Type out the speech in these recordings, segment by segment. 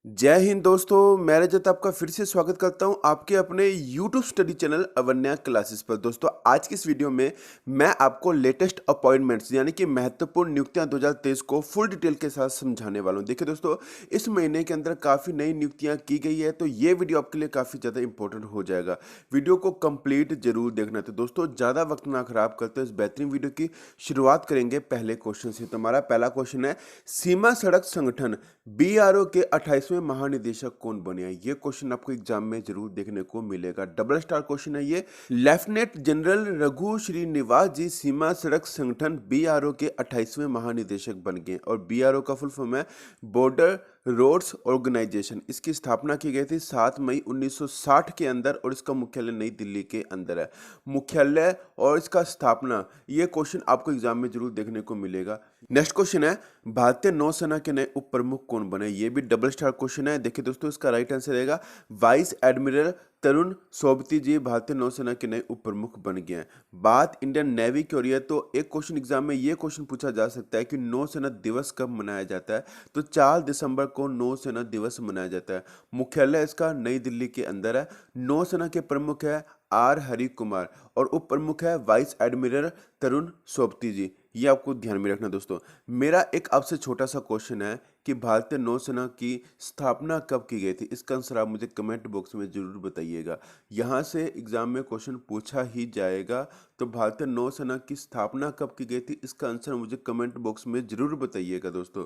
जय हिंद दोस्तों, मैं रजत आपका फिर से स्वागत करता हूं आपके अपने YouTube study channel Avanya classes पर। दोस्तों आज की इस वीडियो में मैं आपको लेटेस्ट अपॉइंटमेंट्स यानी कि महत्वपूर्ण नियुक्तियां 2023 को फुल डिटेल के साथ समझाने वाला हूं। देखिए दोस्तों, इस महीने के अंदर काफ़ी नई नियुक्तियां की गई है, तो ये वीडियो आपके लिए काफ़ी ज़्यादा इंपॉर्टेंट हो जाएगा। वीडियो को कंप्लीट जरूर देखना। तो दोस्तों ज़्यादा वक्त ना खराब करते हुए इस बेहतरीन वीडियो की शुरुआत करेंगे पहले क्वेश्चन से। तो हमारा पहला क्वेश्चन है, सीमा सड़क संगठन BRO के 28वें महानिदेशक कौन बने हैं? ये क्वेश्चन आपको एग्जाम में जरूर देखने को मिलेगा। डबल स्टार क्वेश्चन है ये। लेफ्टिनेंट जनरल रघु श्रीनिवास जी सीमा सड़क संगठन BRO के 28वें महानिदेशक बन गए और BRO का फुल फॉर्म है बॉर्डर रोड्स ऑर्गेनाइजेशन। इसकी स्थापना की गई थी 7 मई 1960 के अंदर और इसका मुख्यालय नई दिल्ली के अंदर है। मुख्यालय और इसका स्थापना, ये क्वेश्चन आपको एग्जाम में जरूर देखने को मिलेगा। नेक्स्ट क्वेश्चन है, भारतीय नौसेना के नए उप प्रमुख कौन बने? ये भी डबल स्टार क्वेश्चन है। देखिए दोस्तों, इसका राइट आंसर रहेगा वाइस एडमिरल तरुण सोबती जी भारतीय नौसेना के नए उप प्रमुख बन गए हैं। बात इंडियन नेवी की हो रही है, तो एक क्वेश्चन एग्जाम में ये क्वेश्चन पूछा जा सकता है कि नौसेना दिवस कब मनाया जाता है? तो 4 दिसंबर को नौसेना दिवस मनाया जाता है। मुख्यालय इसका नई दिल्ली के अंदर है। नौसेना के प्रमुख है R हरि कुमार और उप प्रमुख है वाइस एडमिरल तरुण सोबती जी। ये आपको ध्यान में रखना दोस्तों। मेरा एक आपसे छोटा सा क्वेश्चन है कि भारतीय नौसेना की स्थापना कब की गई थी? इसका आंसर आप मुझे कमेंट बॉक्स में जरूर बताइएगा। यहाँ से एग्जाम में क्वेश्चन पूछा ही जाएगा। तो भारतीय नौसेना की स्थापना कब की गई थी? इसका आंसर मुझे कमेंट बॉक्स में जरूर बताइएगा दोस्तों।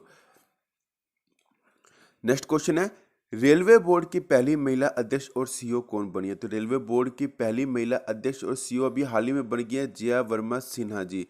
नेक्स्ट क्वेश्चन है, रेलवे बोर्ड की पहली महिला अध्यक्ष और CEO कौन बनी है? तो रेलवे बोर्ड की पहली महिला अध्यक्ष और CEO अभी हाल ही में बन गई है Jaya Verma Sinha ji.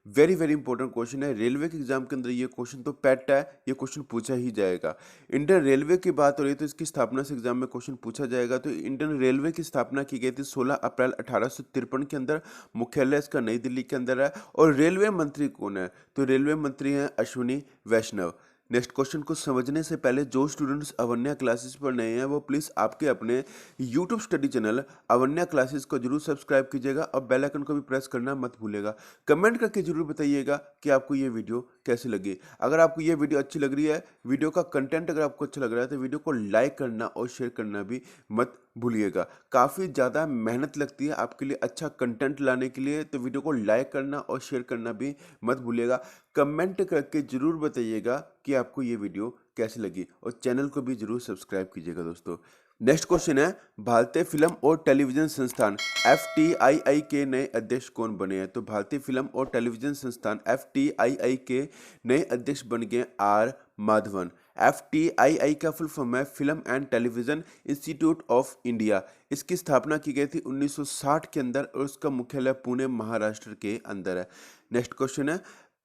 Very very important question है। रेलवे के एग्जाम के अंदर ये क्वेश्चन तो पेट है, ये क्वेश्चन पूछा ही जाएगा। इंडियन रेलवे की बात हो रही है तो इसकी स्थापना से एग्जाम में क्वेश्चन पूछा जाएगा। तो इंडियन रेलवे की स्थापना की गई थी 16 अप्रैल 1853 के अंदर। मुख्यालय इसका नई दिल्ली के अंदर है। और रेलवे मंत्री कौन है? तो रेलवे मंत्री हैं अश्विनी वैष्णव। नेक्स्ट क्वेश्चन को समझने से पहले जो स्टूडेंट्स अवन्या क्लासेस पर नए हैं वो प्लीज़ आपके अपने YouTube study channel Avanya classes को जरूर सब्सक्राइब कीजिएगा और बेल आइकन को भी प्रेस करना मत भूलिएगा। कमेंट करके जरूर बताइएगा कि आपको ये वीडियो कैसी लगी। अगर आपको ये वीडियो अच्छी लग रही है, वीडियो का कंटेंट अगर आपको अच्छा लग रहा है, तो वीडियो को लाइक करना और शेयर करना भी मत भूलिएगा। काफ़ी ज़्यादा मेहनत लगती है आपके लिए अच्छा कंटेंट लाने के लिए, तो वीडियो को लाइक करना और शेयर करना भी मत भूलिएगा। कमेंट करके जरूर बताइएगा कि आपको ये वीडियो कैसी लगी और चैनल को भी जरूर सब्सक्राइब कीजिएगा दोस्तों। नेक्स्ट क्वेश्चन है, भारतीय फिल्म और टेलीविजन संस्थान FTII के नए अध्यक्ष कौन बने हैं? तो भारतीय फिल्म और टेलीविजन संस्थान FTII के नए अध्यक्ष बन गए R माधवन। FTII का फुल फॉर्म है film and television institute of India. इसकी स्थापना की गई थी 1960 के अंदर और उसका मुख्यालय पुणे महाराष्ट्र के अंदर है। नेक्स्ट क्वेश्चन है,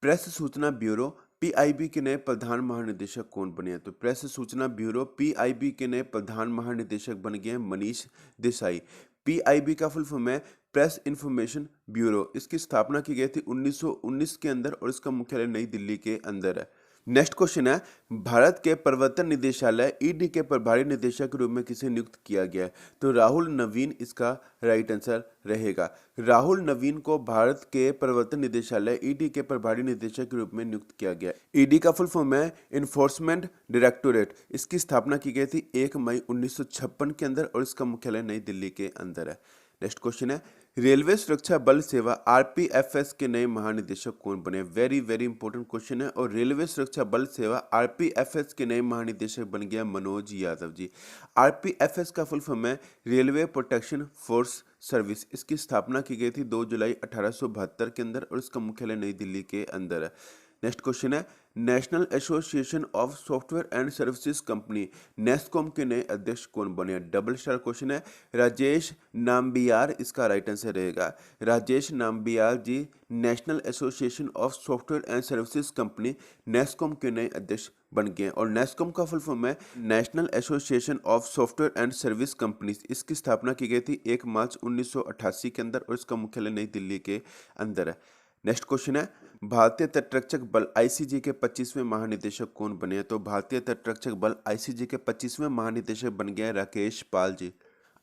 प्रेस सूचना ब्यूरो PIB के नए प्रधान महानिदेशक कौन बने हैं? तो प्रेस सूचना ब्यूरो PIB के नए प्रधान महानिदेशक बन गए हैं मनीष देसाई। PIB का फुल फॉर्म है प्रेस इंफॉर्मेशन ब्यूरो। इसकी स्थापना की गई थी 1919 के अंदर और इसका मुख्यालय नई दिल्ली के अंदर है। नेक्स्ट क्वेश्चन है, भारत के प्रवर्तन निदेशालय ED के प्रभारी निदेशक के रूप में किसे नियुक्त किया गया है? तो राहुल नवीन इसका राइट आंसर रहेगा। राहुल नवीन को भारत के प्रवर्तन निदेशालय ED के प्रभारी निदेशक के रूप में नियुक्त किया गया। ED का फुल फॉर्म है इन्फोर्समेंट डायरेक्टोरेट। इसकी स्थापना की गई थी 1 मई 1956 के अंदर और इसका मुख्यालय नई दिल्ली के अंदर है। नेक्स्ट क्वेश्चन है, रेलवे सुरक्षा बल सेवा RPFS के नए महानिदेशक कौन बने? वेरी वेरी इंपॉर्टेंट क्वेश्चन है। और रेलवे सुरक्षा बल सेवा RPFS के नए महानिदेशक बन गया मनोज यादव जी। RPFS का फुल फॉर्म है रेलवे प्रोटेक्शन फोर्स सर्विस। इसकी स्थापना की गई थी 2 जुलाई 1872 के अंदर और इसका मुख्यालय नई दिल्ली के अंदर है। नेक्स्ट क्वेश्चन है, National Association of Software and Services Company NASSCOM के नए अध्यक्ष कौन बने? डबल स्टार क्वेश्चन है। राजेश नाम्बियार इसका राइट आंसर रहेगा। Rajesh Nambiar ji National Association of Software and Services Company NASSCOM के नए अध्यक्ष बन गए और नेस्कॉम का फुल फॉर्म है National Association of Software and Service Companies. इसकी स्थापना की गई थी 1 मार्च 1988 के अंदर और इसका मुख्यालय नई दिल्ली के अंदर है। नेक्स्ट क्वेश्चन है, भारतीय तटरक्षक बल ICG के 25वें महानिदेशक कौन बने हैं? तो भारतीय तटरक्षक बल ICG के 25वें महानिदेशक बन गए राकेश पाल जी।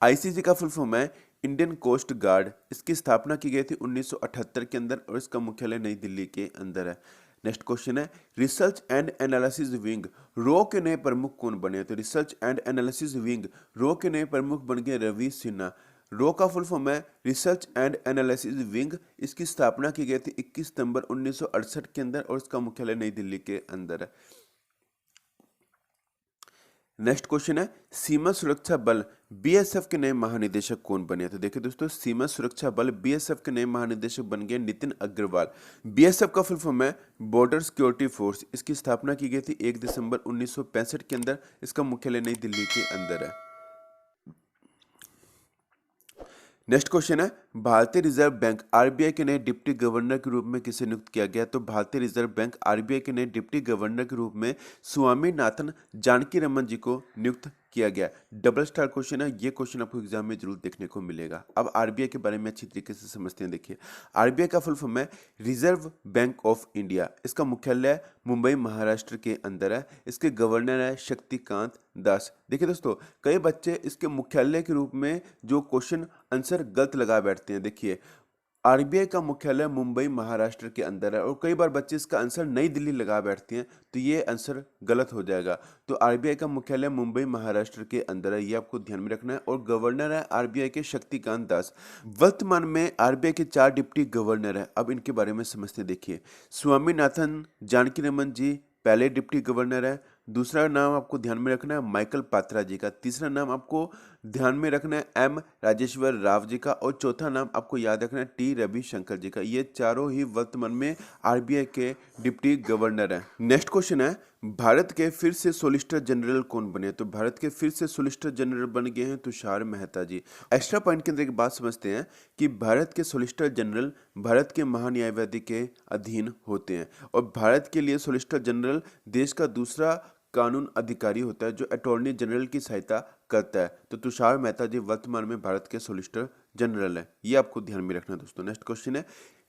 ICG का फुल फॉर्म है इंडियन कोस्ट गार्ड। इसकी स्थापना की गई थी 1978 के अंदर और इसका मुख्यालय नई दिल्ली के अंदर है। नेक्स्ट क्वेश्चन है रिसर्च एंड एनालिसिस विंग रो के नए प्रमुख कौन बने? तो रिसर्च एंड एनालिसिस विंग रो के नए प्रमुख बन गए रवि सिन्हा। रो का फुल फॉर्म है रिसर्च एंड एनालिसिस विंग। इसकी स्थापना की गई थी 21 सितंबर 1968 के अंदर और इसका मुख्यालय नई दिल्ली के अंदर है। नेक्स्ट क्वेश्चन है सीमा सुरक्षा बल बीएसएफ के नए महानिदेशक कौन बने? तो देखिए दोस्तों, सीमा सुरक्षा बल बीएसएफ के नए महानिदेशक बन गए नितिन अग्रवाल। बीएसएफ का फुल फॉर्म है बॉर्डर सिक्योरिटी फोर्स। इसकी स्थापना की गई थी 1 दिसंबर 1965 के अंदर। इसका मुख्यालय नई दिल्ली के अंदर है। नेक्स्ट क्वेश्चन है भारतीय रिजर्व बैंक आरबीआई के नए डिप्टी गवर्नर के रूप में किसे नियुक्त किया गया? तो भारतीय रिजर्व बैंक आरबीआई के नए डिप्टी गवर्नर के रूप में स्वामीनाथन जानकी रमन जी को नियुक्त किया गया। डबल स्टार क्वेश्चन है, ये क्वेश्चन आपको एग्जाम में जरूर देखने को मिलेगा। अब आरबीआई के बारे में अच्छी तरीके से समझते हैं। देखिए, आरबीआई का फुल फॉर्म है रिजर्व बैंक ऑफ इंडिया। इसका मुख्यालय मुंबई महाराष्ट्र के अंदर है। इसके गवर्नर है शक्तिकांत दास। देखिए दोस्तों, कई बच्चे इसके मुख्यालय के रूप में जो क्वेश्चन आंसर गलत लगा बैठते हैं। देखिए, आरबीआई का मुख्यालय मुंबई महाराष्ट्र के अंदर है और कई बार बच्चे इसका आंसर नई दिल्ली लगा बैठते हैं, तो ये आंसर गलत हो जाएगा। तो आरबीआई का मुख्यालय मुंबई महाराष्ट्र के अंदर है, ये आपको ध्यान में रखना है। और गवर्नर है आरबीआई के शक्तिकांत दास। वर्तमान में आरबीआई के 4 डिप्टी गवर्नर है। अब इनके बारे में समझते देखिए, स्वामीनाथन जानकी रमन जी पहले डिप्टी गवर्नर है। दूसरा नाम आपको ध्यान में रखना है माइकल पात्रा जी का। तीसरा नाम आपको ध्यान में रखना है एम राजेश्वर राव जी का। और चौथा नाम आपको याद रखना है टी रविशंकर जी का। ये चारों ही वर्तमान में आरबीआई के डिप्टी गवर्नर हैं। नेक्स्ट क्वेश्चन है भारत के फिर से सोलिसिटर जनरल कौन बने? तो भारत के फिर से सोलिसिटर जनरल बन गए हैं तुषार मेहता जी। एक्स्ट्रा पॉइंट के अंदर एक बात समझते हैं कि भारत के सोलिसिटर जनरल भारत के महान्यायवादी के अधीन होते हैं और भारत के लिए सोलिसिटर जनरल देश का दूसरा कानून अधिकारी होता है जो अटॉर्नी जनरल की सहायता करता है। तो तुषार मेहता जी वर्तमान में भारत के सोलिसिटर जनरल है, ये आपको ध्यान में रखना दोस्तों। नेक्स्ट क्वेश्चन है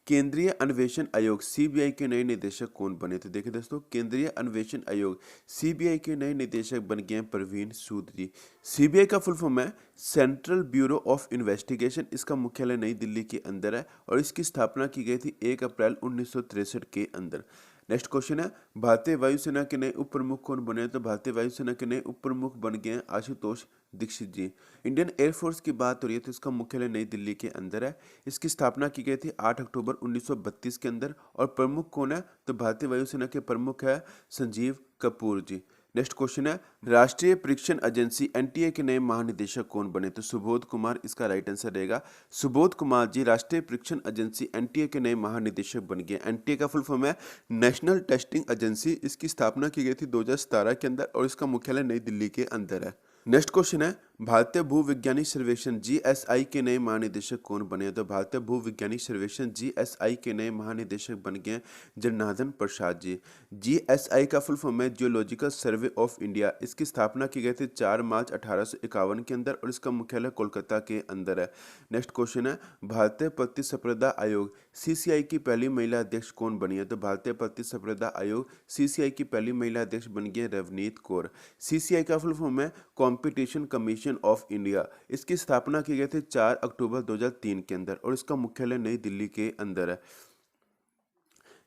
केंद्रीय अन्वेषण आयोग सीबीआई के नए निदेशक कौन बने? तो देखिए दोस्तों, केंद्रीय अन्वेषण आयोग सीबीआई के नए निदेशक बन गए प्रवीण सूद जी। सीबीआई का फुल फॉर्म है सेंट्रल ब्यूरो ऑफ इन्वेस्टिगेशन। इसका मुख्यालय नई दिल्ली के अंदर है और इसकी स्थापना की गई थी 1 अप्रैल 1963 के अंदर। नेक्स्ट क्वेश्चन है भारतीय वायुसेना के नए उप प्रमुख कौन बने? तो भारतीय वायुसेना के नए उप प्रमुख बन गए हैं आशुतोष दीक्षित जी। इंडियन एयरफोर्स की बात हो रही है तो इसका मुख्यालय नई दिल्ली के अंदर है। इसकी स्थापना की गई थी 8 अक्टूबर 1932 के अंदर। और प्रमुख कौन है? तो भारतीय वायुसेना के प्रमुख है संजीव कपूर जी। नेक्स्ट क्वेश्चन है राष्ट्रीय परीक्षण एजेंसी एनटीए के नए महानिदेशक कौन बने? तो सुबोध कुमार इसका राइट आंसर रहेगा। सुबोध कुमार जी राष्ट्रीय परीक्षण एजेंसी एनटीए के नए महानिदेशक बन गए। एनटीए का फुल फॉर्म है नेशनल टेस्टिंग एजेंसी। इसकी स्थापना की गई थी 2017 के अंदर और इसका मुख्यालय नई दिल्ली के अंदर है। नेक्स्ट क्वेश्चन है भारतीय भूविज्ञानिक सर्वेक्षण जीएसआई के नए महानिदेशक कौन बने? तो भारतीय भूविज्ञानिक सर्वेक्षण जीएसआई के नए महानिदेशक बन गए जनार्दन प्रसाद जी। जीएसआई का फुल फॉर्म है जियोलॉजिकल सर्वे ऑफ इंडिया। इसकी स्थापना की गई थी 4 मार्च 1851 के अंदर और इसका मुख्यालय कोलकाता के अंदर है। नेक्स्ट क्वेश्चन है भारतीय प्रतिस्पर्धा आयोग सीसीआई की पहली महिला अध्यक्ष कौन बनी है? तो भारतीय प्रतिस्पर्धा आयोग सीसीआई की पहली महिला अध्यक्ष बन गई रवनीत कौर। सीसीआई का फुल फॉर्म है कॉम्पिटिशन कमीशन ऑफ इंडिया। इसकी स्थापना की गई थी 4 अक्टूबर 2003 के अंदर और इसका मुख्यालय नई दिल्ली के अंदर है।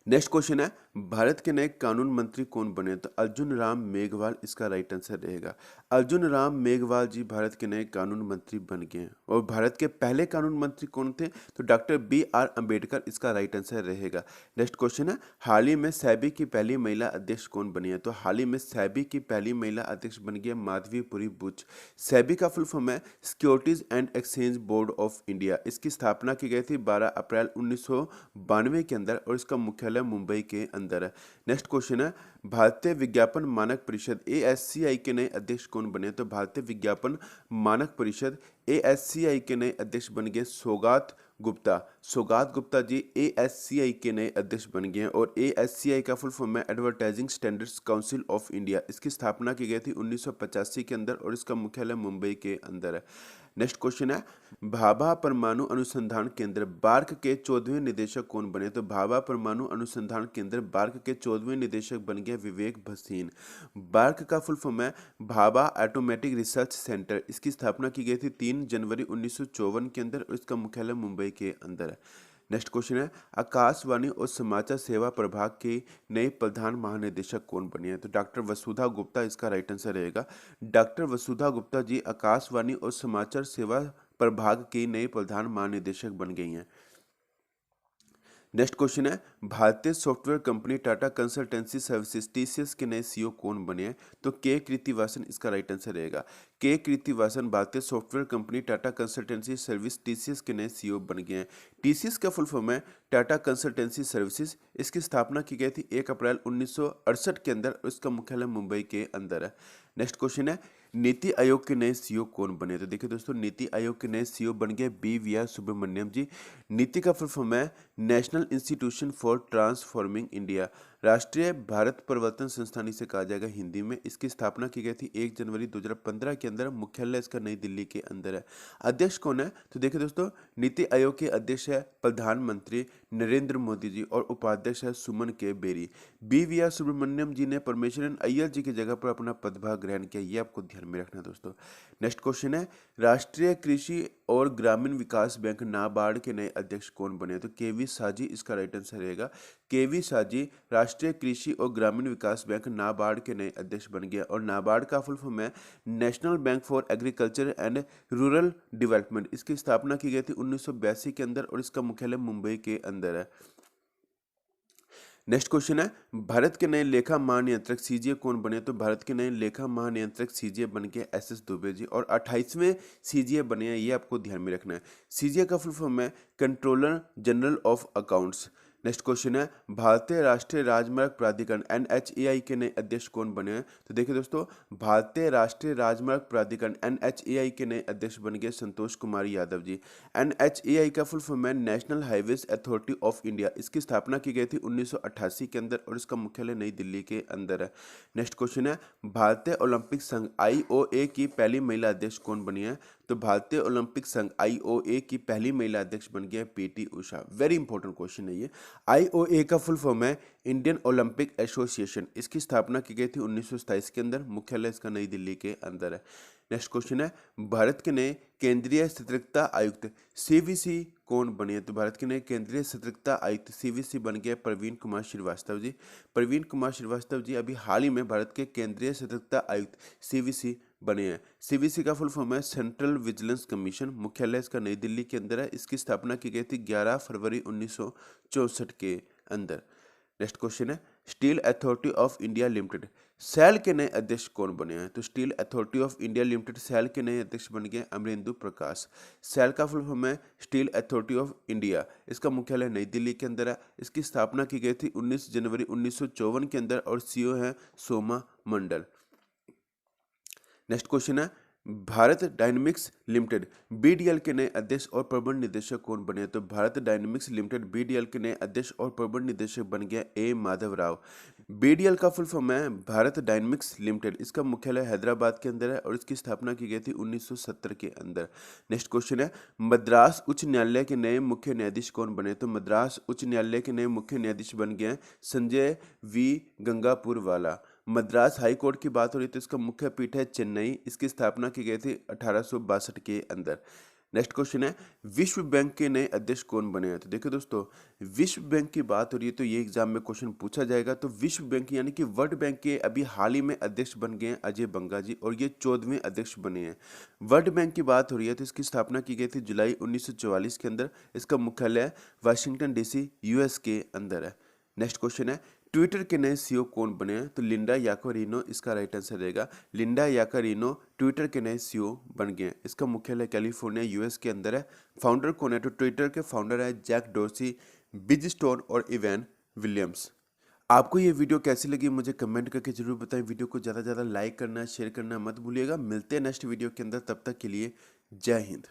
नेक्स्ट क्वेश्चन है भारत के नए कानून मंत्री कौन बने? तो अर्जुन राम मेघवाल इसका राइट आंसर रहेगा। अर्जुन राम मेघवाल जी भारत के नए कानून मंत्री बन गए हैं। और भारत के पहले कानून मंत्री कौन थे? तो डॉक्टर BR अम्बेडकर इसका राइट आंसर रहेगा। नेक्स्ट क्वेश्चन है हाल ही में सेबी की पहली महिला अध्यक्ष कौन बनी है? तो हाल ही में सेबी की पहली महिला अध्यक्ष बन गई माधवीपुरी बुच। सेबी का फुल फॉर्म है securities and exchange board of India. इसकी स्थापना की गई थी 12 अप्रैल 1992 के अंदर और इसका मुख्यालय मुंबई के अंदर है। नेक्स्ट क्वेश्चन है भारतीय विज्ञापन मानक परिषद ASCI के नए अध्यक्ष कौन बने? तो भारतीय विज्ञापन मानक परिषद ASCI के नए अध्यक्ष बन गए सौगात गुप्ता। सौगात गुप्ता जी ASCI के नए अध्यक्ष बन गए हैं और ASCI का फुल फॉर्म है advertising standards council of India. इसकी स्थापना की गई थी 1985 के अंदर और इसका मुख्यालय मुंबई के अंदर है। नेक्स्ट क्वेश्चन है भाभा परमाणु अनुसंधान केंद्र बार्क के 14वें निदेशक कौन बने? तो भाभा परमाणु अनुसंधान केंद्र बार्क के 14वें निदेशक बन गए विवेक भसीन। बार्क का फुल फॉर्म है भाभा ऑटोमेटिक रिसर्च सेंटर। इसकी स्थापना की गई थी 3 जनवरी 1954 के अंदर और इसका मुख्यालय मुंबई के अंदर है। नेक्स्ट क्वेश्चन है आकाशवाणी और समाचार सेवा प्रभाग के नए प्रधान महानिदेशक कौन बने हैं? तो डॉक्टर वसुधा गुप्ता इसका राइट आंसर रहेगा। डॉक्टर वसुधा गुप्ता जी आकाशवाणी और समाचार सेवा प्रभाग की नए प्रधान महानिदेशक बन गई हैं। नेक्स्ट क्वेश्चन है भारतीय software company Tata consultancy services TCS के नए सीईओ कौन बने हैं? तो के कृतिवासन इसका राइट आंसर रहेगा। के कृतिवासन भारतीय software company Tata consultancy service TCS के नए सीईओ बन गए हैं। टीसीएस का फुल फॉर्म है टाटा कंसल्टेंसी सर्विसेज। इसकी स्थापना की गई थी 1 अप्रैल 1968 के अंदर और इसका मुख्यालय मुंबई के अंदर है। नेक्स्ट क्वेश्चन है नीति आयोग के नए सीईओ कौन बने? तो देखिए दोस्तों नीति आयोग के नए सीईओ बन गए BVR सुब्रमण्यम जी। नीति का फुल फॉर्म है national institution for transforming India. राष्ट्रीय भारत परिवर्तन संस्थान इसे कहा जाएगा हिंदी में। इसकी स्थापना की गई थी 1 जनवरी 2015 के अंदर। मुख्यालय इसका नई दिल्ली के अंदर है। अध्यक्ष कौन है? तो देखिए दोस्तों नीति आयोग के अध्यक्ष है प्रधानमंत्री नरेंद्र मोदी जी और उपाध्यक्ष है सुमन के बेरी। BVR सुब्रमण्यम जी ने परमेश्वरन अय्यर जी की जगह पर अपना पदभार ग्रहण किया, ये आपको ध्यान में रखना दोस्तों। नेक्स्ट क्वेश्चन है राष्ट्रीय कृषि और ग्रामीण विकास बैंक नाबार्ड के नए अध्यक्ष कौन बने? तो KV साजी इसका राइट आंसर रहेगा। KV साजी राष्ट्रीय कृषि और ग्रामीण विकास बैंक नाबार्ड के नए अध्यक्ष बन गया और नाबार्ड का फुल फॉर्म है national bank for agriculture and rural development. इसकी स्थापना की गई थी 1982 के अंदर और इसका मुख्यालय मुंबई के अंदर है। नेक्स्ट क्वेश्चन है भारत के नए लेखा महानियंत्रक CGA कौन बने? तो भारत के नए लेखा महानियंत्रक CGA बन के SS दुबे जी और 28वें CGA बने हैं, ये आपको ध्यान में रखना है। CGA का फुल फॉर्म है controller general of accounts. Next question है भारतीय राष्ट्रीय राजमार्ग प्राधिकरण NHAI के नए अध्यक्ष कौन बने हैं? तो देखिए दोस्तों भारतीय राष्ट्रीय राजमार्ग प्राधिकरण NHAI के नए अध्यक्ष बन गए संतोष कुमार यादव जी। NHAI का फुल फॉर्म है national highways authority of India. इसकी स्थापना की गई थी 1988 के अंदर और इसका मुख्यालय नई दिल्ली के अंदर है। नेक्स्ट क्वेश्चन है भारतीय ओलंपिक संघ IOA की पहली महिला अध्यक्ष कौन बनी है? तो भारतीय ओलंपिक संघ IOA की पहली महिला अध्यक्ष बन गया PT Usha. Very important question है ये। IOA का फुल फॉर्म है इंडियन ओलंपिक एसोसिएशन। इसकी स्थापना की गई थी 1927 के अंदर। मुख्यालय इसका नई दिल्ली के अंदर है। नेक्स्ट क्वेश्चन है भारत के नए केंद्रीय सतर्कता आयुक्त CVC कौन बने हैं? तो भारत के नए केंद्रीय सतर्कता आयुक्त CVC बन गया प्रवीण कुमार श्रीवास्तव जी। प्रवीण कुमार श्रीवास्तव जी अभी हाल ही में भारत के केंद्रीय सतर्कता आयुक्त CVC बने हैं। CVC का फुल फॉर्म है सेंट्रल विजिलेंस कमीशन। मुख्यालय इसका नई दिल्ली के अंदर है। इसकी स्थापना की गई थी 11 फरवरी 1964 के अंदर। नेक्स्ट क्वेश्चन है steel authority of India limited SAIL के नए अध्यक्ष कौन बने हैं? तो steel authority of India limited SAIL के नए अध्यक्ष बन गए अमरेंदु प्रकाश। SAIL का फुल फॉर्म है स्टील अथॉरिटी ऑफ इंडिया। इसका मुख्यालय नई दिल्ली के अंदर है। इसकी स्थापना की गई थी 19 जनवरी 1954 के अंदर और CEO है सोमा मंडल। नेक्स्ट क्वेश्चन है भारत डायनेमिक्स लिमिटेड BDL के नए अध्यक्ष और प्रबंध निदेशक कौन बने? तो भारत डायनेमिक्स लिमिटेड BDL के नए अध्यक्ष और प्रबंध निदेशक बन गया A माधव राव। BDL का फुल फॉर्म है भारत डायनेमिक्स लिमिटेड। इसका मुख्यालय हैदराबाद के अंदर है और इसकी स्थापना की गई थी 1970 के अंदर। नेक्स्ट क्वेश्चन है मद्रास उच्च न्यायालय के नए मुख्य न्यायाधीश कौन बने? तो मद्रास उच्च न्यायालय के नए मुख्य न्यायाधीश बन गए संजय V गंगापुर वाला। मद्रास हाई कोर्ट की बात हो रही तो इसका मुख्य पीठ है चेन्नई। इसकी स्थापना की गई थी 1862 के अंदर। नेक्स्ट क्वेश्चन है विश्व बैंक के नए अध्यक्ष कौन बने हैं? तो देखिए दोस्तों विश्व बैंक की बात हो रही है तो ये एग्जाम में क्वेश्चन पूछा जाएगा। तो विश्व बैंक यानी कि वर्ल्ड बैंक के अभी हाल ही में अध्यक्ष बन गए हैं अजय बंगा जी और ये 14वें अध्यक्ष बने हैं। वर्ल्ड बैंक की बात हो रही है तो इसकी स्थापना की गई थी जुलाई 1944 के अंदर। इसका मुख्यालय वाशिंगटन DC US के अंदर है। नेक्स्ट क्वेश्चन है ट्विटर के नए CEO कौन बने हैं? तो लिंडा याकोरिनो इसका राइट आंसर रहेगा। लिंडा याकोरिनो ट्विटर के नए CEO बन गए हैं। इसका मुख्यालय कैलिफोर्निया US के अंदर है। फाउंडर कौन है? तो ट्विटर के फाउंडर है जैक डोर्सी, बिज स्टोन और इवैन विलियम्स। आपको ये वीडियो कैसी लगी मुझे कमेंट करके जरूर बताएं। वीडियो को ज़्यादा से ज़्यादा लाइक करना शेयर करना मत भूलिएगा। मिलते हैं नेक्स्ट वीडियो के अंदर, तब तक के लिए जय हिंद।